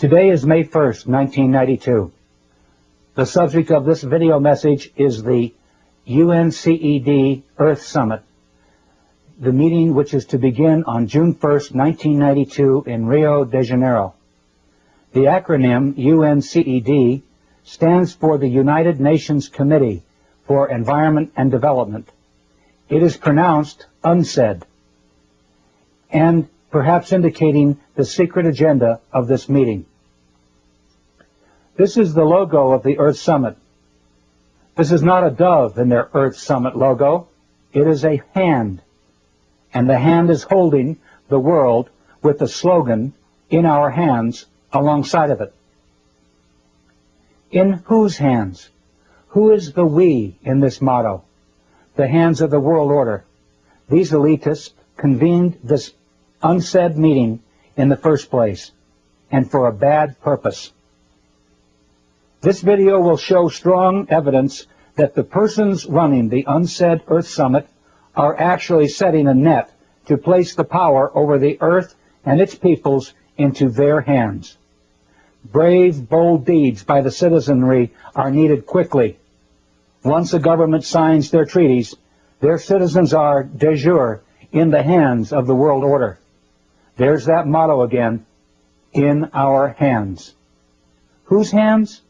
Today is May 1st, 1992. The subject of this video message is the UNCED Earth Summit, the meeting which is to begin on June 1st, 1992 in Rio de Janeiro. The acronym UNCED stands for the United Nations Committee for Environment and Development. It is pronounced UNCED, and perhaps indicating the secret agenda of this meeting. This is the logo of the Earth Summit. This is not a dove in their Earth Summit logo. It is a hand, and the hand is holding the world with the slogan, "In our hands," alongside of it. In whose hands? Who is the we in this motto? The hands of the world order. These elitists convened this UNCED meeting in the first place, and for a bad purpose. This video will show strong evidence that the persons running the UNCED Earth Summit are actually setting a net to place the power over the Earth and its peoples into their hands. Brave, bold deeds by the citizenry are needed quickly. Once a government signs their treaties, their citizens are, de jure, in the hands of the world order. There's that motto again, in our hands. Whose hands?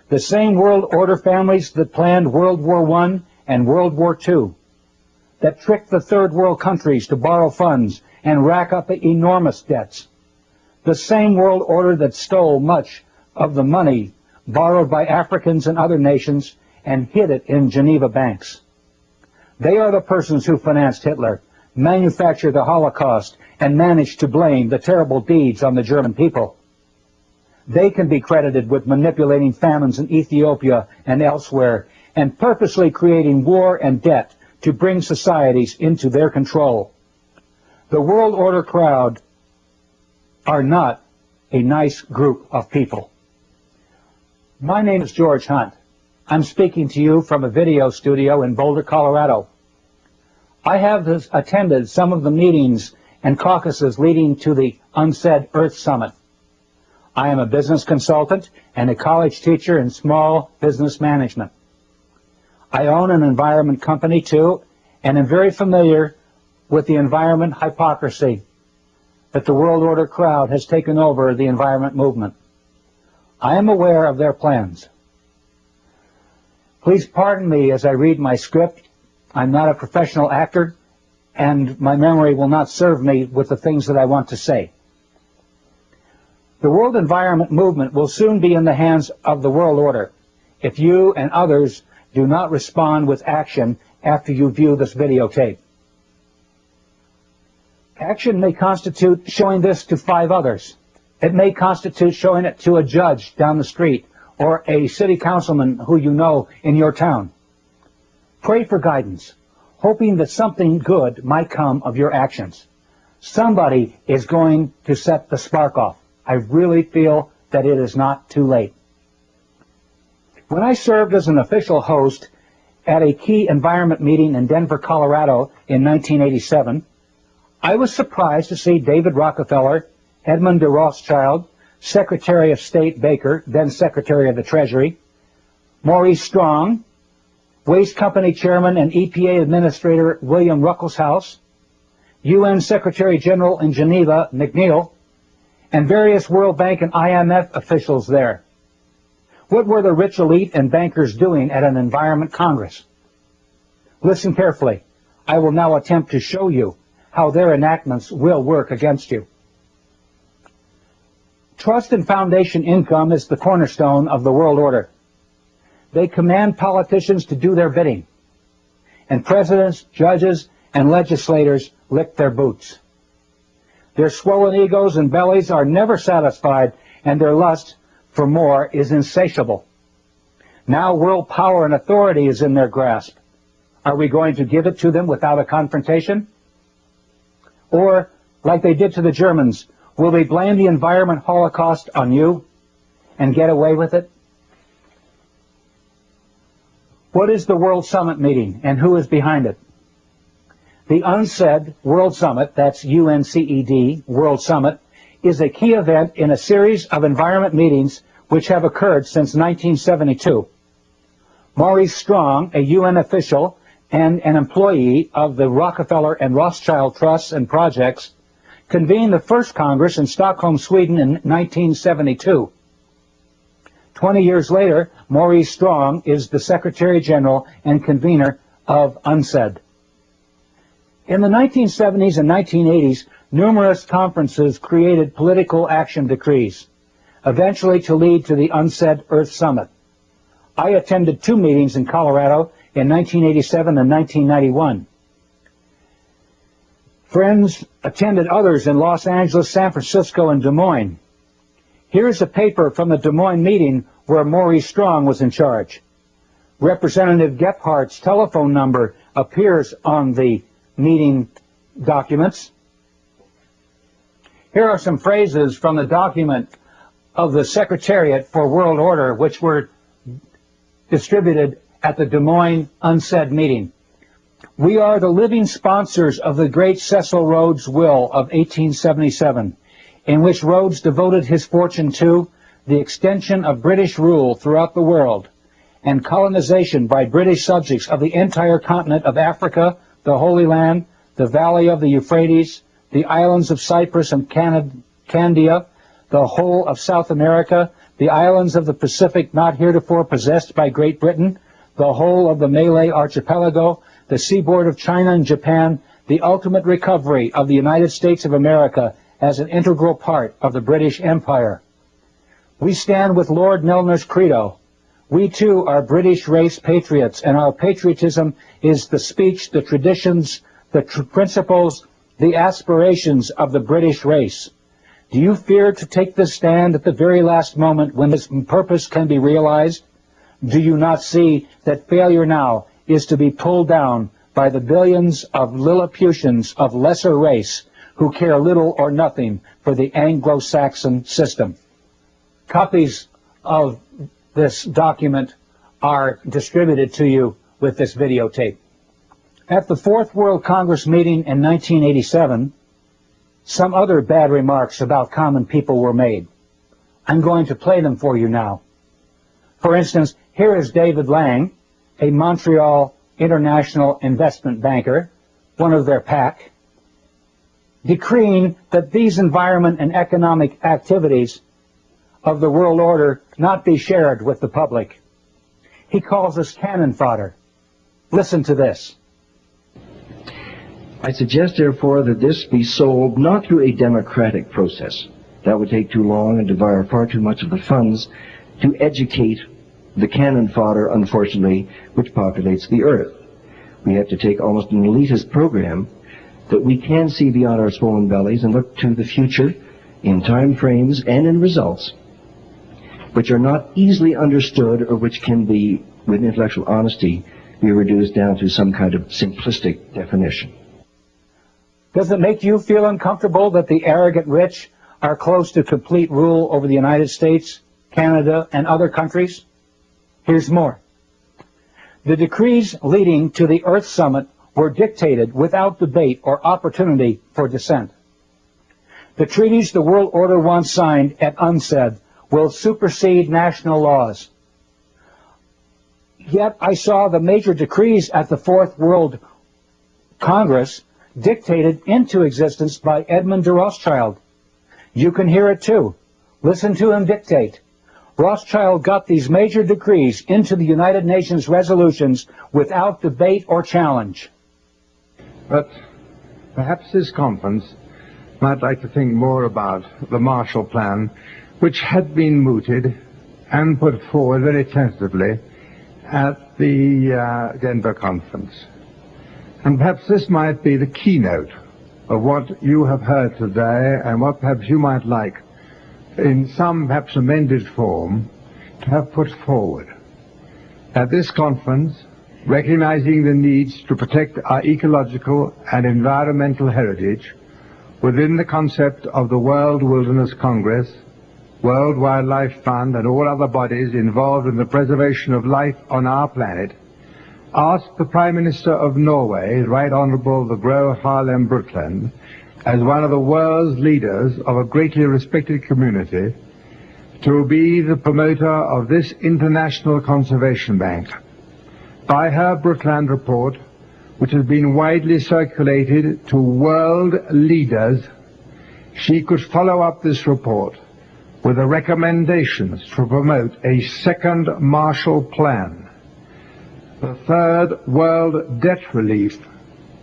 The same world order families that planned World War I and World War II, that tricked the third world countries to borrow funds and rack up enormous debts. The same world order that stole much of the money borrowed by Africans and other nations and hid it in Geneva banks. They are the persons who financed Hitler, manufactured the Holocaust, and managed to blame the terrible deeds on the German people. They can be credited with manipulating famines in Ethiopia and elsewhere, and purposely creating war and debt to bring societies into their control. The world order crowd are not a nice group of people. My name is George Hunt. I'm speaking to you from a video studio in Boulder, Colorado. I have attended some of the meetings and caucuses leading to the UNCED Earth Summit. I am a business consultant and a college teacher in small business management. I own an environment company too, and am very familiar with the environment hypocrisy that the world order crowd has taken over the environment movement. I am aware of their plans. Please pardon me as I read my script. I'm not a professional actor, and my memory will not serve me with the things that I want to say. The world environment movement will soon be in the hands of the world order if you and others do not respond with action after you view this videotape. Action may constitute showing this to 5 others. It may constitute showing it to a judge down the street or a city councilman who you know in your town. Pray for guidance, hoping that something good might come of your actions. Somebody is going to set the spark off. I really feel that it is not too late. When I served as an official host at a key environment meeting in Denver, Colorado in 1987, I was surprised to see David Rockefeller, Edmund de Rothschild, Secretary of State Baker, then Secretary of the Treasury, Maurice Strong, Waste Company Chairman and EPA Administrator William Ruckelshaus, UN Secretary General in Geneva McNeil, and various World Bank and IMF officials there. What were the rich elite and bankers doing at an environment congress? Listen carefully. I will now attempt to show you how their enactments will work against you. Trust and foundation income is the cornerstone of the world order. They command politicians to do their bidding, and presidents, judges, and legislators lick their boots. Their swollen egos and bellies are never satisfied, and their lust for more is insatiable. Now world power and authority is in their grasp. Are we going to give it to them without a confrontation? Or, like they did to the Germans, will they blame the environment holocaust on you and get away with it? What is the World Summit meeting, and who is behind it? The UNCED World Summit, that's UNCED World Summit, is a key event in a series of environment meetings which have occurred since 1972. Maurice Strong, a UN official and an employee of the Rockefeller and Rothschild Trusts and Projects, convened the first Congress in Stockholm, Sweden in 1972. 20 years later, Maurice Strong is the Secretary General and convener of UNCED. In the 1970s and 1980s, numerous conferences created political action decrees, eventually to lead to the UNCED Earth Summit. I attended 2 meetings in Colorado in 1987 and 1991. Friends attended others in Los Angeles, San Francisco, and Des Moines. Here's a paper from the Des Moines meeting where Maurice Strong was in charge. Representative Gephardt's telephone number appears on the meeting documents. Here are some phrases from the document of the Secretariat for World Order, which were distributed at the Des Moines UNCED meeting. We are the living sponsors of the great Cecil Rhodes' will of 1877, in which Rhodes devoted his fortune to the extension of British rule throughout the world and colonization by British subjects of the entire continent of Africa, the Holy Land, the valley of the Euphrates, the islands of Cyprus and Candia, the whole of South America, the islands of the Pacific not heretofore possessed by Great Britain, the whole of the Malay archipelago, the seaboard of China and Japan, the ultimate recovery of the United States of America as an integral part of the British Empire. We stand with Lord Milner's credo. We too are British race patriots, and our patriotism is the speech, the traditions, the principles, the aspirations of the British race. Do you fear to take this stand at the very last moment when this purpose can be realized? Do you not see that failure now is to be pulled down by the billions of Lilliputians of lesser race who care little or nothing for the Anglo-Saxon system? Copies of this document are distributed to you with this videotape. At the Fourth World Congress meeting in 1987, some other bad remarks about common people were made. I'm going to play them for you now. For instance, here is David Lang, a Montreal international investment banker, one of their pack, decreeing that these environment and economic activities of the world order not be shared with the public. He calls us cannon fodder. Listen to this. I suggest, therefore, that this be solved not through a democratic process. That would take too long and devour far too much of the funds to educate the cannon fodder, unfortunately, which populates the earth. We have to take almost an elitist program that we can see beyond our swollen bellies and look to the future in time frames and in results which are not easily understood or which can be, with intellectual honesty, be reduced down to some kind of simplistic definition. Does it make you feel uncomfortable that the arrogant rich are close to complete rule over the United States, Canada, and other countries? Here's more. The decrees leading to the Earth Summit were dictated without debate or opportunity for dissent. The treaties the world order once signed at UNCED will supersede national laws. Yet I saw the major decrees at the Fourth World Congress dictated into existence by Edmund de Rothschild. You can hear it too. Listen to him dictate. Rothschild got these major decrees into the United Nations resolutions without debate or challenge. But perhaps this conference might like to think more about the Marshall Plan, which had been mooted and put forward very tentatively at the Denver conference. And perhaps this might be the keynote of what you have heard today and what perhaps you might like in some perhaps amended form to have put forward. At this conference, recognizing the needs to protect our ecological and environmental heritage within the concept of the World Wilderness Congress, World Wildlife Fund, and all other bodies involved in the preservation of life on our planet, asked the Prime Minister of Norway, Right Honorable the Gro Harlem Brundtland, as one of the world's leaders of a greatly respected community, to be the promoter of this International Conservation Bank. By her Brundtland report, which has been widely circulated to world leaders, she could follow up this report with the recommendations to promote a second Marshall Plan, the third world debt relief,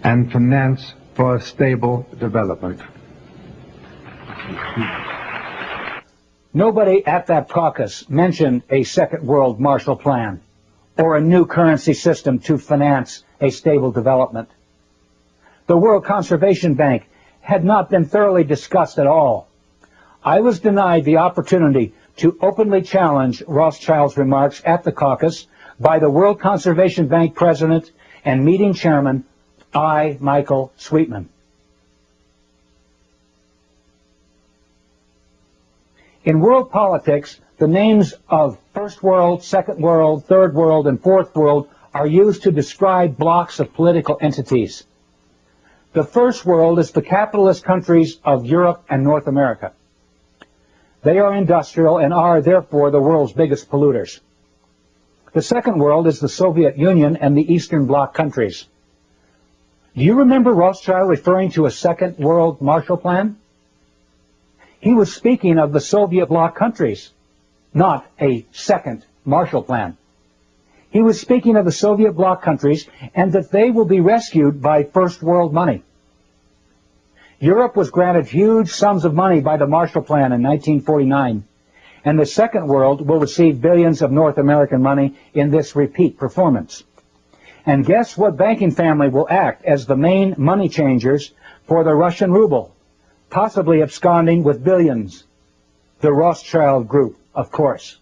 and finance for a stable development. Nobody at that caucus mentioned a second world Marshall Plan or a new currency system to finance a stable development. The World Conservation Bank had not been thoroughly discussed at all. I was denied the opportunity to openly challenge Rothschild's remarks at the caucus by the World Conservation Bank president and meeting chairman, I. Michael Sweetman. In world politics, the names of First World, Second World, Third World, and Fourth World are used to describe blocks of political entities. The First World is the capitalist countries of Europe and North America. They are industrial and are, therefore, the world's biggest polluters. The Second World is the Soviet Union and the Eastern Bloc countries. Do you remember Rothschild referring to a Second World Marshall Plan? He was speaking of the Soviet Bloc countries, not a second Marshall Plan. He was speaking of the Soviet Bloc countries and that they will be rescued by First World money. Europe was granted huge sums of money by the Marshall Plan in 1949, and the Second World will receive billions of North American money in this repeat performance. And guess what banking family will act as the main money changers for the Russian ruble, possibly absconding with billions? The Rothschild Group, of course.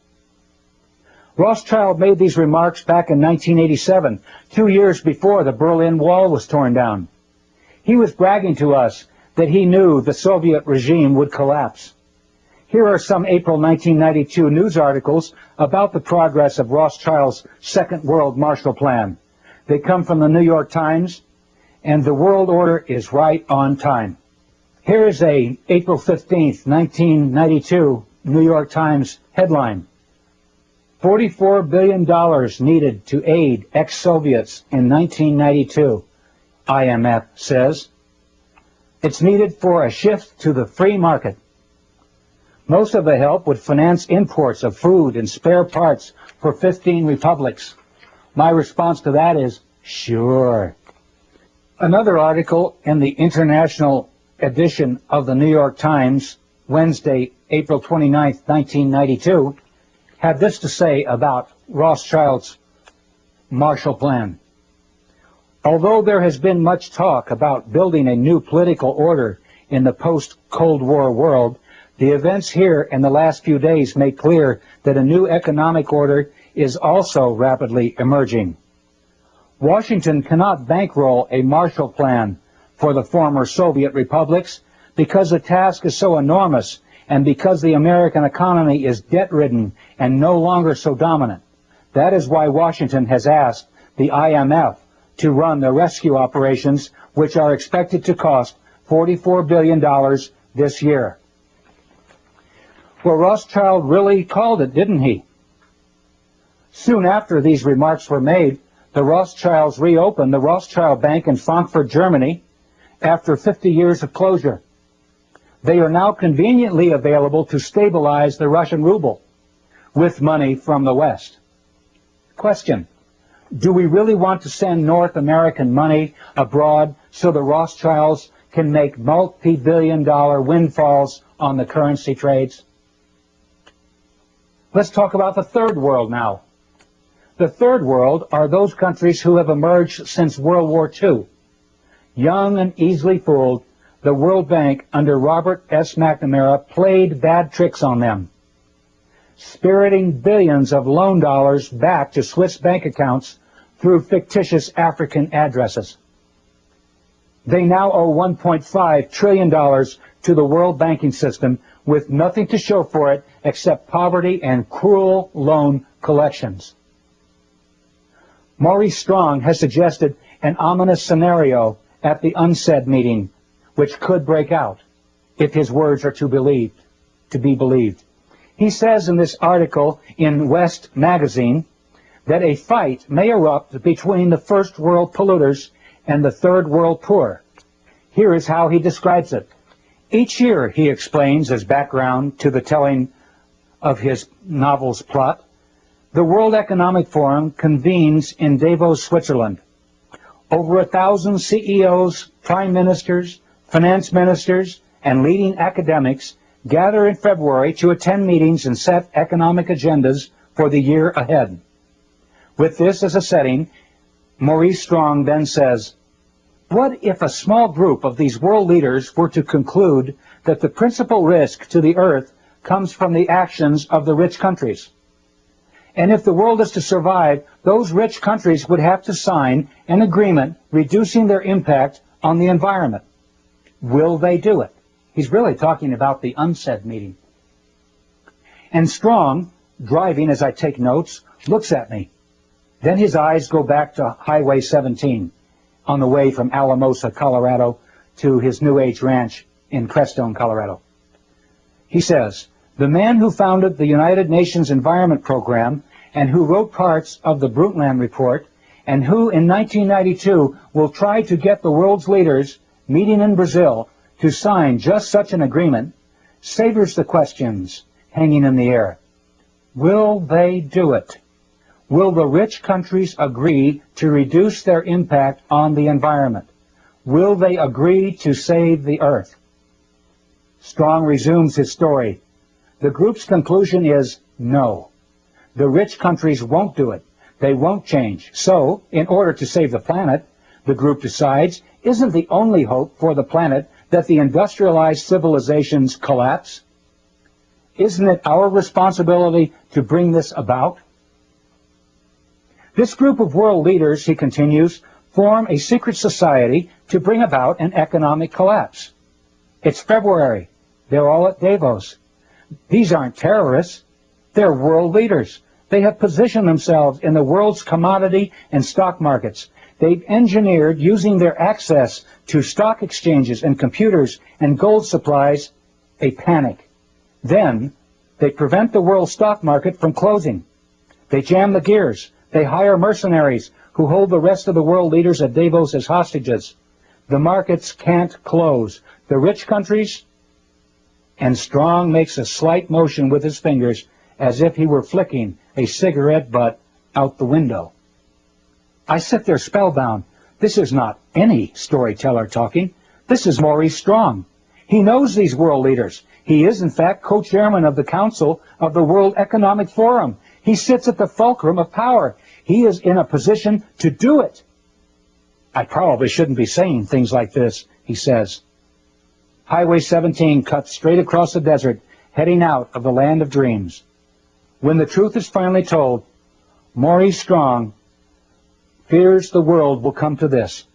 Rothschild made these remarks back in 1987, 2 years before the Berlin Wall was torn down. He was bragging to us that he knew the Soviet regime would collapse. Here are some April 1992 news articles about the progress of Rothschild's Second World Marshall Plan. They come from the New York Times, and the world order is right on time. Here is a April 15th, 1992 New York Times headline. $44 billion needed to aid ex-Soviets in 1992, IMF says. It's needed for a shift to the free market. Most of the help would finance imports of food and spare parts for 15 republics. My response to that is, sure. Another article in the international edition of the New York Times, Wednesday, April 29th, 1992, had this to say about Rothschild's Marshall Plan. Although there has been much talk about building a new political order in the post-Cold War world, the events here in the last few days make clear that a new economic order is also rapidly emerging. Washington cannot bankroll a Marshall Plan for the former Soviet republics because the task is so enormous and because the American economy is debt-ridden and no longer so dominant. That is why Washington has asked the IMF to run the rescue operations, which are expected to cost $44 billion this year. Well, Rothschild really called it, didn't he? Soon after these remarks were made, the Rothschilds reopened the Rothschild Bank in Frankfurt, Germany, after 50 years of closure. They are now conveniently available to stabilize the Russian ruble with money from the West. Question: do we really want to send North American money abroad so the Rothschilds can make multi-billion-dollar windfalls on the currency trades? Let's talk about the Third World now. The Third World are those countries who have emerged since World War II. Young and easily fooled, the World Bank under Robert S. McNamara played bad tricks on them, spiriting billions of loan dollars back to Swiss bank accounts through fictitious African addresses. They now owe $1.5 trillion to the world banking system with nothing to show for it except poverty and cruel loan collections. Maurice Strong has suggested an ominous scenario at the UNCED meeting, which could break out if his words are to be believed. He says in this article in West Magazine that a fight may erupt between the first world polluters and the third world poor. Here is how he describes it. Each year, he explains as background to the telling of his novel's plot, the World Economic Forum convenes in Davos, Switzerland. Over 1,000 CEOs, prime ministers, finance ministers, and leading academics gather in February to attend meetings and set economic agendas for the year ahead. With this as a setting, Maurice Strong then says, what if a small group of these world leaders were to conclude that the principal risk to the earth comes from the actions of the rich countries? And if the world is to survive, those rich countries would have to sign an agreement reducing their impact on the environment. Will they do it? He's really talking about the UNCED meeting. And Strong, driving as I take notes, looks at me. Then his eyes go back to Highway 17 on the way from Alamosa, Colorado to his New Age ranch in Crestone, Colorado. He says, the man who founded the United Nations Environment Program and who wrote parts of the Brundtland Report and who in 1992 will try to get the world's leaders meeting in Brazil to sign just such an agreement savors the questions hanging in the air. Will they do it? Will the rich countries agree to reduce their impact on the environment? Will they agree to save the earth? Strong resumes his story. The group's conclusion is no. The rich countries won't do it. They won't change. So, in order to save the planet, the group decides, isn't the only hope for the planet that the industrialized civilizations collapse? Isn't it our responsibility to bring this about? This group of world leaders, he continues, form a secret society to bring about an economic collapse. It's February. They're all at Davos. These aren't terrorists. They're world leaders. They have positioned themselves in the world's commodity and stock markets. They've engineered, using their access to stock exchanges and computers and gold supplies, a panic. Then they prevent the world stock market from closing. They jam the gears. They hire mercenaries who hold the rest of the world leaders at Davos as hostages. The markets can't close. The rich countries, and Strong makes a slight motion with his fingers as if he were flicking a cigarette butt out the window. I sit there spellbound. This is not any storyteller talking. This is Maurice Strong. He knows these world leaders. He is, in fact, co-chairman of the Council of the World Economic Forum. He sits at the fulcrum of power. He is in a position to do it. I probably shouldn't be saying things like this, he says. Highway 17 cuts straight across the desert, heading out of the land of dreams. When the truth is finally told, Maurice Strong fears the world will come to this.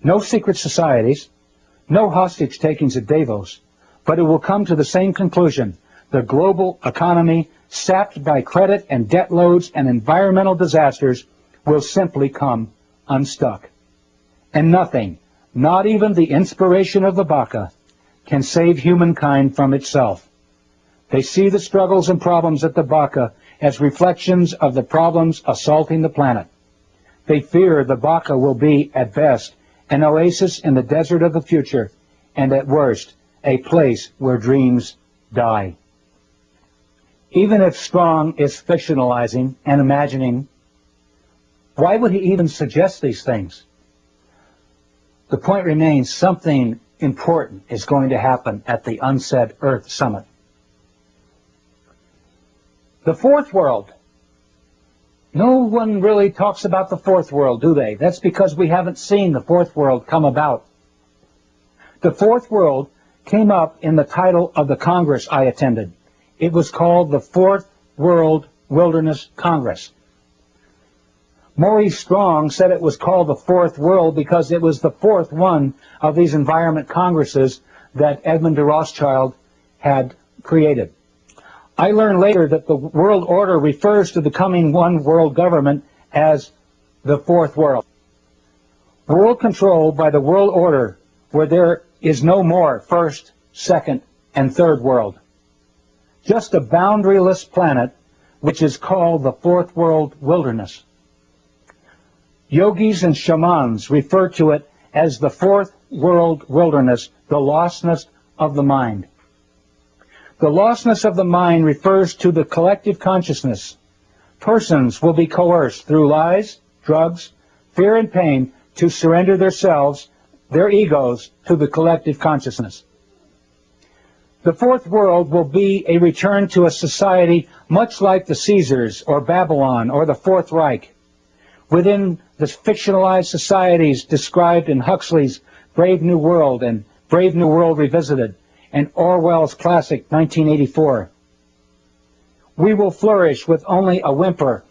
No secret societies, no hostage takings at Davos, but it will come to the same conclusion. The global economy, sapped by credit and debt loads and environmental disasters, will simply come unstuck. And nothing, not even the inspiration of the Baka, can save humankind from itself. They see the struggles and problems at the Baka as reflections of the problems assaulting the planet. They fear the Baka will be, at best, an oasis in the desert of the future, and at worst, a place where dreams die. Even if Strong is fictionalizing and imagining, why would he even suggest these things? The point remains, something important is going to happen at the UNCED Earth Summit. The fourth world. No one really talks about the fourth world, do they? That's because we haven't seen the fourth world come about. The fourth world came up in the title of the Congress I attended. It was called the Fourth World Wilderness Congress. Maurice Strong said it was called the Fourth World because it was the fourth one of these environment congresses that Edmund de Rothschild had created. I learned later that the world order refers to the coming one world government as the Fourth World. World control by the world order, where there is no more first, second, and third world. Just a boundaryless planet which is called the fourth world wilderness. Yogis and shamans refer to it as the fourth world wilderness, the lostness of the mind. The lostness of the mind refers to the collective consciousness. Persons will be coerced through lies, drugs, fear, and pain to surrender themselves, their egos, to the collective consciousness. The fourth world will be a return to a society much like the Caesars or Babylon or the Fourth Reich. Within the fictionalized societies described in Huxley's Brave New World and Brave New World Revisited and Orwell's classic 1984. We will flourish with only a whimper.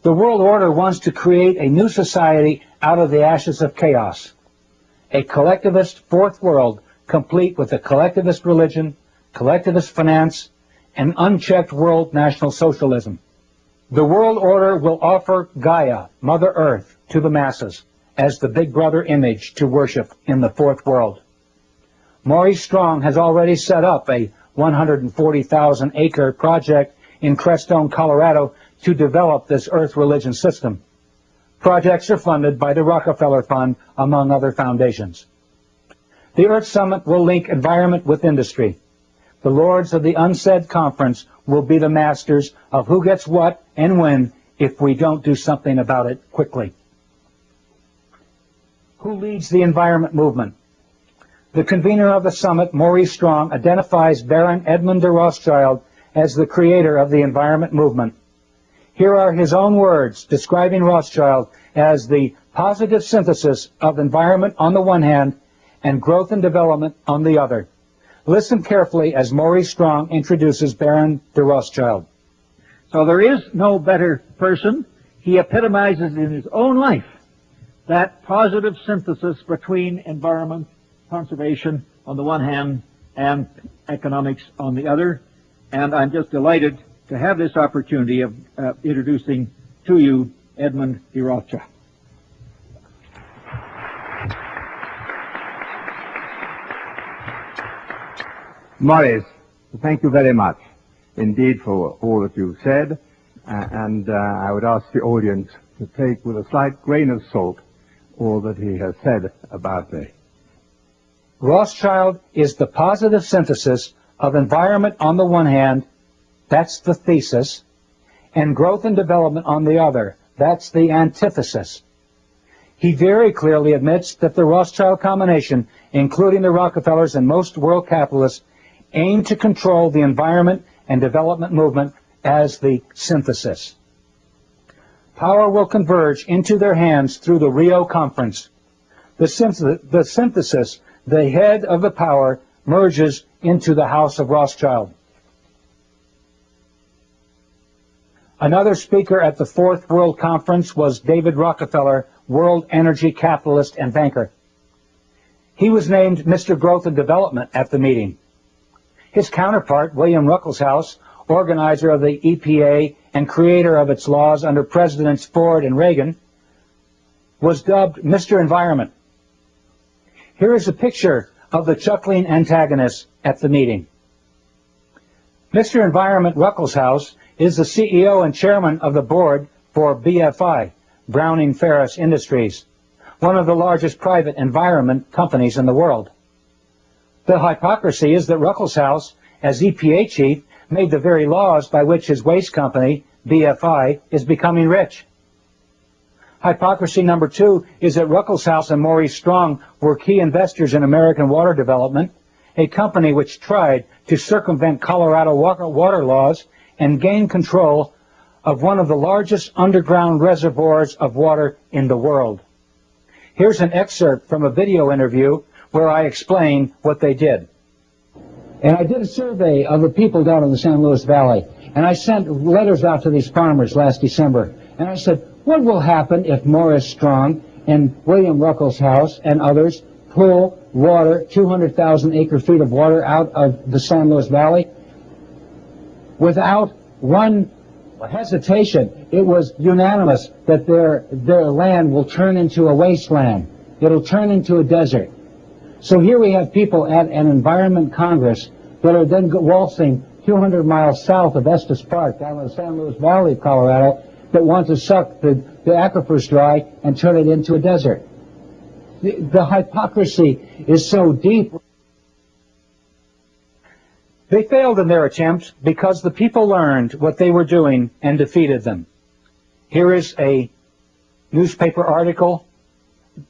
The world order wants to create a new society out of the ashes of chaos. A collectivist fourth world complete with a collectivist religion, collectivist finance, and unchecked world national socialism. The world order will offer Gaia, Mother Earth, to the masses as the Big Brother image to worship in the fourth world. Maurice Strong has already set up a 140,000-acre project in Crestone, Colorado, to develop this Earth religion system. Projects are funded by the Rockefeller Fund, among other foundations. The Earth Summit will link environment with industry. The lords of the UNCED conference will be the masters of who gets what and when if we don't do something about it quickly. Who leads the environment movement? The convener of the summit, Maurice Strong, identifies Baron Edmund de Rothschild as the creator of the environment movement. Here are his own words describing Rothschild as the positive synthesis of environment on the one hand and growth and development on the other. Listen carefully as Maurice Strong introduces Baron de Rothschild. So there is no better person. He epitomizes in his own life that positive synthesis between environment, conservation on the one hand and economics on the other. And I'm just delighted to have this opportunity of introducing to you Edmund de Rothschild. Maurice, thank you very much indeed for all that you've said, and I would ask the audience to take with a slight grain of salt all that he has said about me. Rothschild is the positive synthesis of environment on the one hand, that's the thesis, and growth and development on the other, that's the antithesis. He very clearly admits that the Rothschild combination, including the Rockefellers and most world capitalists, aim to control the environment and development movement as the synthesis. Power will converge into their hands through the Rio Conference. The synthesis, the head of the power, merges into the House of Rothschild. Another speaker at the Fourth World Conference was David Rockefeller, world energy capitalist and banker. He was named Mr. Growth and Development at the meeting. His counterpart, William Ruckelshaus, organizer of the EPA and creator of its laws under Presidents Ford and Reagan, was dubbed Mr. Environment. Here is a picture of the chuckling antagonists at the meeting. Mr. Environment Ruckelshaus is the CEO and chairman of the board for BFI, Browning Ferris Industries, one of the largest private environment companies in the world. The hypocrisy is that Ruckelshaus, as EPA chief, made the very laws by which his waste company, BFI, is becoming rich. Hypocrisy number two is that Ruckelshaus and Maurice Strong were key investors in American Water Development, a company which tried to circumvent Colorado water laws and gain control of one of the largest underground reservoirs of water in the world. Here's an excerpt from a video interview where I explain what they did. And I did a survey of the people down in the San Luis Valley, and I sent letters out to these farmers last December, and I said, what will happen if Maurice Strong and William Ruckelshaus and others pull water, 200,000 acre-feet of water out of the San Luis Valley? Without one hesitation, it was unanimous that their land will turn into a wasteland. It'll turn into a desert. So here we have people at an Environment Congress that are then waltzing 200 miles south of Estes Park down in the San Luis Valley of Colorado that want to suck the aquifers dry and turn it into a desert. The hypocrisy is so deep. They failed in their attempt because the people learned what they were doing and defeated them. Here is a newspaper article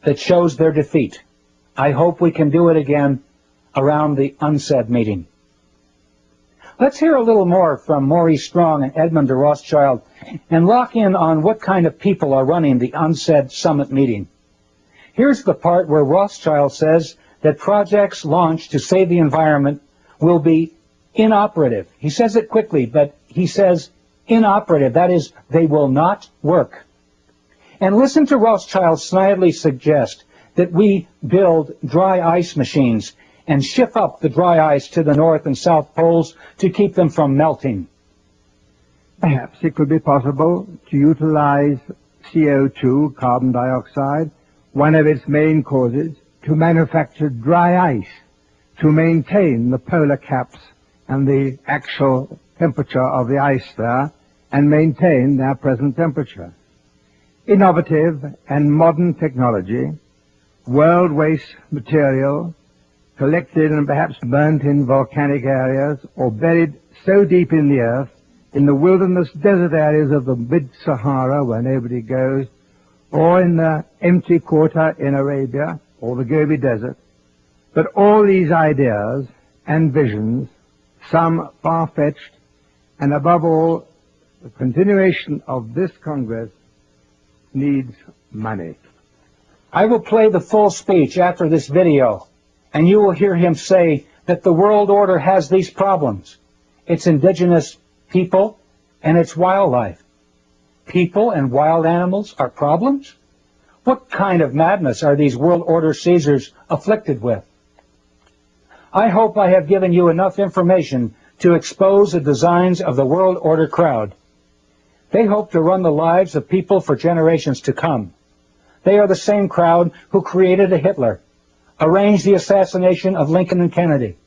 that shows their defeat. I hope we can do it again around the UNCED meeting. Let's hear a little more from Maurice Strong and Edmund de Rothschild and lock in on what kind of people are running the UNCED summit meeting. Here's the part where Rothschild says that projects launched to save the environment will be inoperative. He says it quickly, but he says inoperative. That is, they will not work. And listen to Rothschild snidely suggest that we build dry ice machines and ship up the dry ice to the North and South Poles to keep them from melting. Perhaps it could be possible to utilize CO2, carbon dioxide, one of its main causes, to manufacture dry ice, to maintain the polar caps and the actual temperature of the ice there, and maintain their present temperature. Innovative and modern technology, world waste material, collected and perhaps burnt in volcanic areas or buried so deep in the earth, in the wilderness desert areas of the mid-Sahara where nobody goes, or in the empty quarter in Arabia or the Gobi Desert. But all these ideas and visions, some far-fetched, and above all, the continuation of this Congress needs money. I will play the full speech after this video, and you will hear him say that the world order has these problems. It's indigenous people and it's wildlife. People and wild animals are problems? What kind of madness are these world order Caesars afflicted with? I hope I have given you enough information to expose the designs of the world order crowd. They hope to run the lives of people for generations to come. They are the same crowd who created a Hitler, arranged the assassination of Lincoln and Kennedy,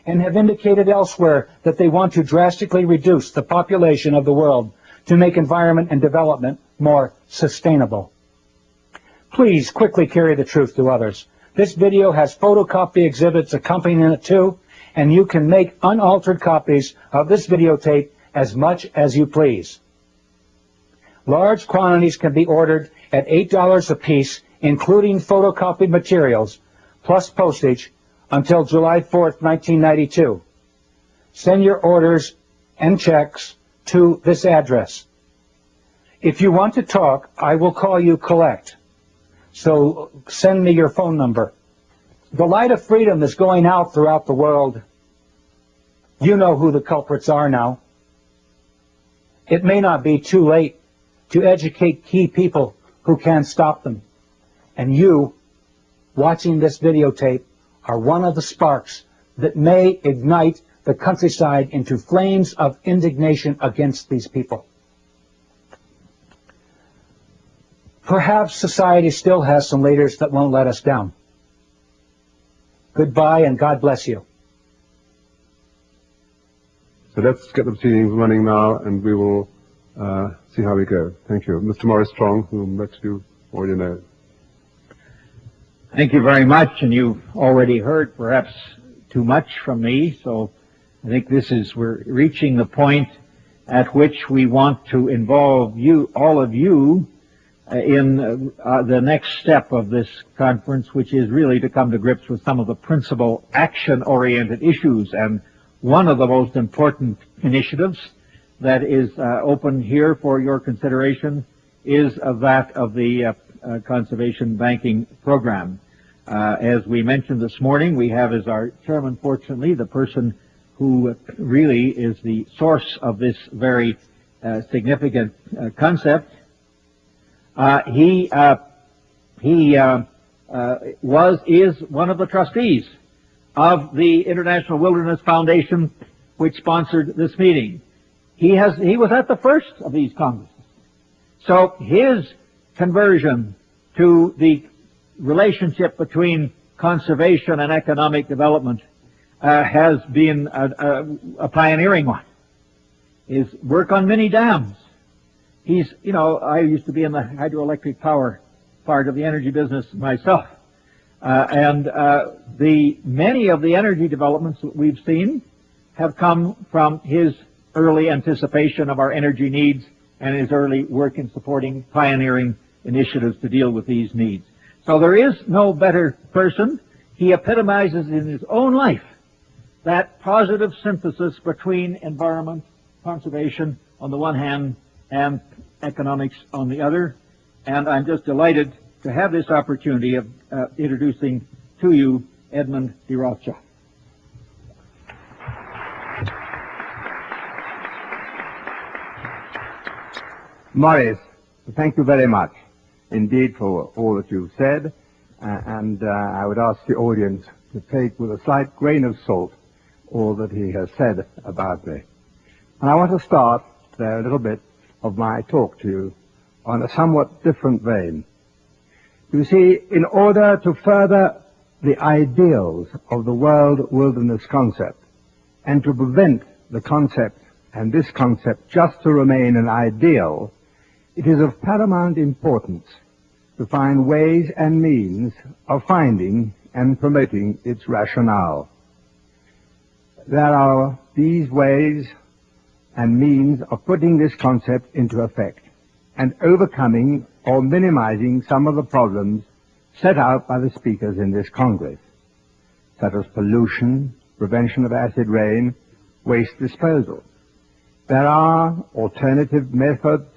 and have indicated elsewhere that they want to drastically reduce the population of the world to make environment and development more sustainable. Please quickly carry the truth to others. This video has photocopy exhibits accompanying it too, and you can make unaltered copies of this videotape as much as you please. Large quantities can be ordered at $8 a piece, including photocopied materials, plus postage, until July 4th, 1992. Send your orders and checks to this address. If you want to talk, I will call you collect. So send me your phone number. The light of freedom is going out throughout the world. You know who the culprits are now. It may not be too late to educate key people who can't stop them. And you, watching this videotape, are one of the sparks that may ignite the countryside into flames of indignation against these people. Perhaps society still has some leaders that won't let us down. Goodbye and God bless you. So let's get the proceedings running now, and we will see how we go. Thank you. Mr. Maurice Strong, whom most of you already know. Thank you very much, and you've already heard perhaps too much from me, so I think we're reaching the point at which we want to involve you, all of you, in the next step of this conference, which is really to come to grips with some of the principal action-oriented issues. And one of the most important initiatives that is open here for your consideration is that of the conservation banking program. As we mentioned this morning, we have as our chairman, fortunately, the person who really is the source of this very significant concept. He is one of the trustees of the International Wilderness Foundation, which sponsored this meeting. He was at the first of these congresses. So his conversion to the relationship between conservation and economic development has been a pioneering one. His work on mini dams. I used to be in the hydroelectric power part of the energy business myself. Many of the energy developments that we've seen have come from his early anticipation of our energy needs and his early work in supporting pioneering initiatives to deal with these needs. So there is no better person. He epitomizes in his own life that positive synthesis between environment, conservation on the one hand, and economics on the other. And I'm just delighted to have this opportunity of introducing to you Edmund de Rothschild. Morris, thank you very much indeed for all that you've said, and I would ask the audience to take with a slight grain of salt all that he has said about me. And I want to start there a little bit of my talk to you on a somewhat different vein. You see, in order to further the ideals of the world wilderness concept and to prevent the concept and this concept just to remain an ideal, it is of paramount importance to find ways and means of finding and promoting its rationale. There are these ways and means of putting this concept into effect and overcoming or minimizing some of the problems set out by the speakers in this Congress, such as pollution, prevention of acid rain, waste disposal. There are alternative methods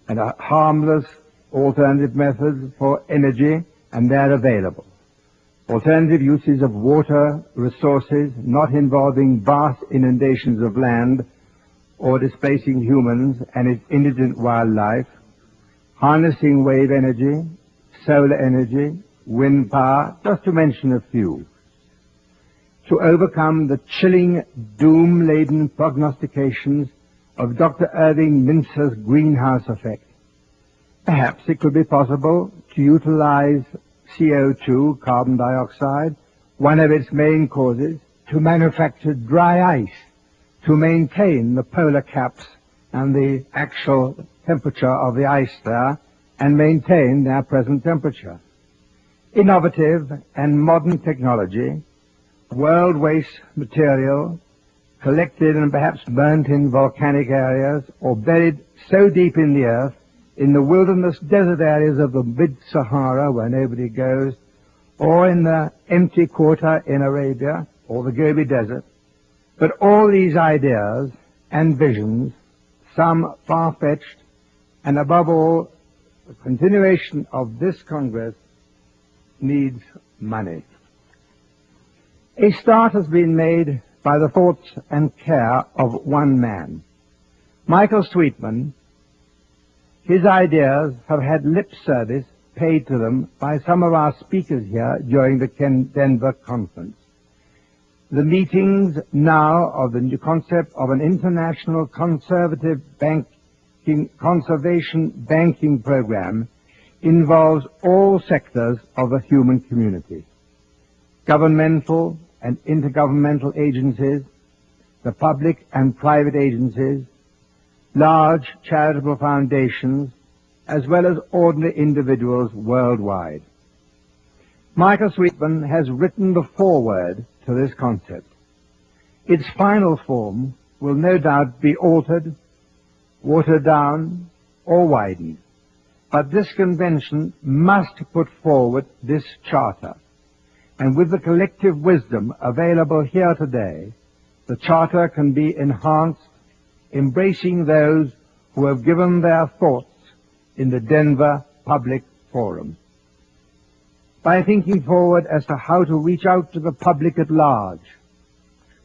and harmless alternative methods for energy, and they're available. Alternative uses of water resources not involving vast inundations of land or displacing humans and its indigent wildlife, harnessing wave energy, solar energy, wind power, just to mention a few. To overcome the chilling, doom-laden prognostications of Dr. Irving Mintzer's greenhouse effect. Perhaps it could be possible to utilize CO2, carbon dioxide, one of its main causes, to manufacture dry ice, to maintain the polar caps and the actual temperature of the ice there, and maintain their present temperature. Innovative and modern technology, world waste material, collected and perhaps burnt in volcanic areas or buried so deep in the earth, in the wilderness desert areas of the mid-Sahara where nobody goes, or in the empty quarter in Arabia or the Gobi Desert. But all these ideas and visions, some far-fetched, and above all, the continuation of this Congress needs money. A start has been made by the thoughts and care of one man. Michael Sweetman. His ideas have had lip service paid to them by some of our speakers here during the Denver conference. The meetings now of the new concept of an international conservation banking program involves all sectors of the human community. Governmental and intergovernmental agencies, the public and private agencies, large charitable foundations, as well as ordinary individuals worldwide. Michael Sweetman has written the foreword to this concept. Its final form will no doubt be altered, watered down, or widened. But this convention must put forward this charter. And with the collective wisdom available here today, the charter can be enhanced, embracing those who have given their thoughts in the Denver Public Forum. By thinking forward as to how to reach out to the public at large,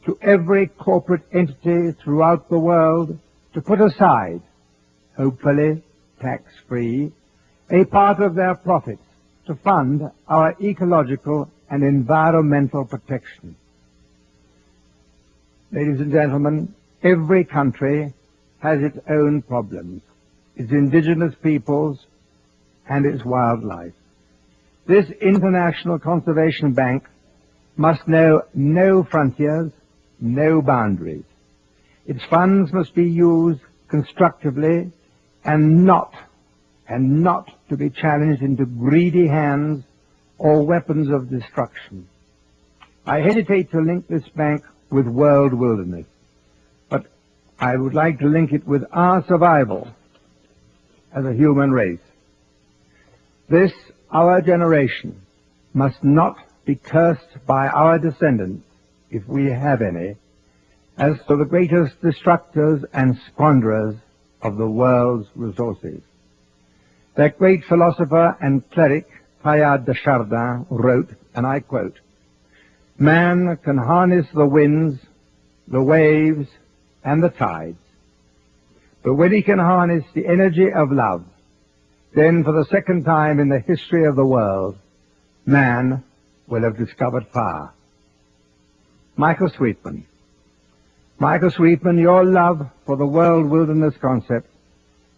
to every corporate entity throughout the world, to put aside, hopefully tax-free, a part of their profits to fund our ecological and environmental protection. Ladies and gentlemen, every country has its own problems, its indigenous peoples and its wildlife. This International Conservation Bank must know no frontiers, no boundaries. Its funds must be used constructively and not to be challenged into greedy hands or weapons of destruction. I hesitate to link this bank with world wilderness, but I would like to link it with our survival as a human race. This, our generation, must not be cursed by our descendants, if we have any, as to the greatest destructors and squanderers of the world's resources. That great philosopher and cleric, Teilhard de Chardin, wrote, and I quote, "Man can harness the winds, the waves, and the tides. But when he can harness the energy of love, then for the second time in the history of the world, man will have discovered fire." Michael Sweetman. Michael Sweetman, your love for the world wilderness concept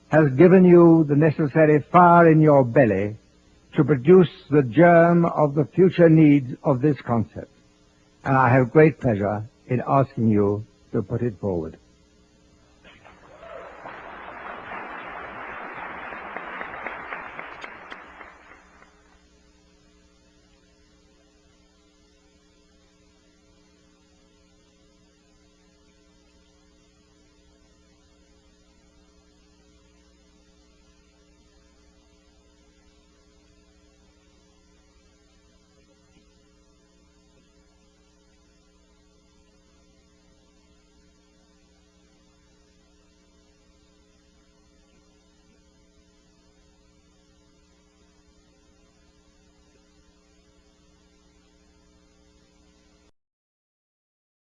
has given you the necessary fire in your belly to produce the germ of the future needs of this concept, and I have great pleasure in asking you to put it forward.